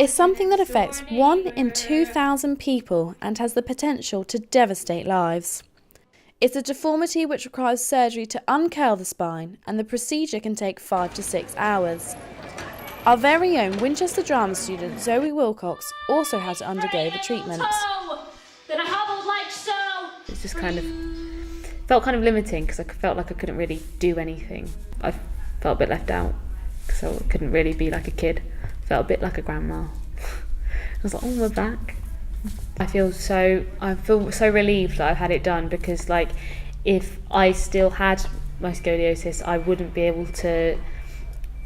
It's something that affects 1 in 2,000 people and has the potential to devastate lives. It's a deformity which requires surgery to uncurl the spine, and the procedure can take 5 to 6 hours. Our very own Winchester drama student Zoe Wilox also had to undergo the treatment. It's just felt kind of limiting because I felt like I couldn't really do anything. I felt a bit left out because I couldn't really be like a kid. I felt a bit like a grandma. I was like, oh, we're back. I feel so relieved that I've had it done, because like if I still had my scoliosis, I wouldn't be able to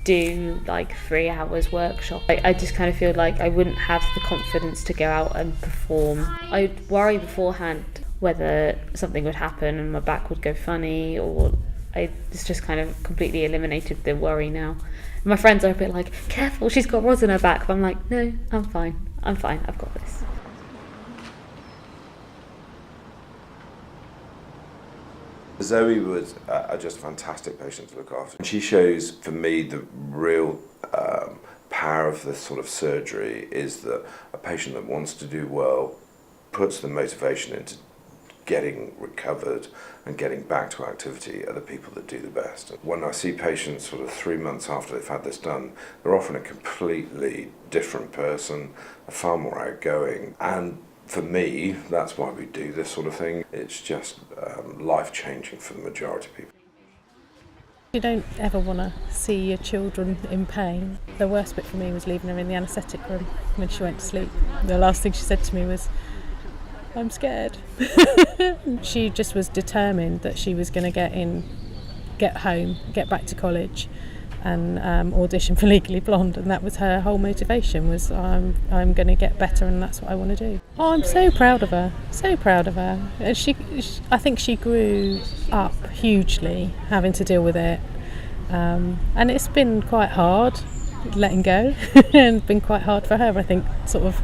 do like 3 hours workshop. I just kind of feel like I wouldn't have the confidence to go out and perform. I'd worry beforehand whether something would happen and my back would go funny, or it's just kind of completely eliminated the worry now. My friends are a bit like, careful, she's got rods in her back, but I'm like, no, I'm fine, I've got this. Zoe was just a fantastic patient to look after. She shows, for me, the real power of this sort of surgery is that a patient that wants to do well puts the motivation into getting recovered and getting back to activity are the people that do the best. When I see patients sort of 3 months after they've had this done, they're often a completely different person, far more outgoing, and for me, that's why we do this sort of thing. It's just life-changing for the majority of people. You don't ever want to see your children in pain. The worst bit for me was leaving her in the anaesthetic room when she went to sleep. The last thing she said to me was, I'm scared. She just was determined that she was going to get home, get back to college and audition for Legally Blonde, and that was her whole motivation, was I'm going to get better and that's what I want to do. Oh, I'm so proud of her, so proud of her. I think she grew up hugely having to deal with it, and it's been quite hard letting go and it's been quite hard for her, I think, sort of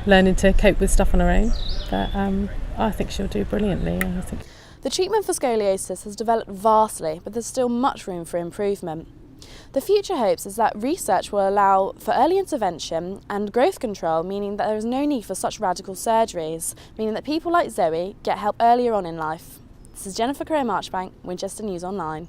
learning to cope with stuff on her own, but I think she'll do brilliantly. I think. The treatment for scoliosis has developed vastly, but there's still much room for improvement. The future hopes is that research will allow for early intervention and growth control, meaning that there is no need for such radical surgeries, meaning that people like Zoe get help earlier on in life. This is Jennifer Crowe Marchbank, Winchester News Online.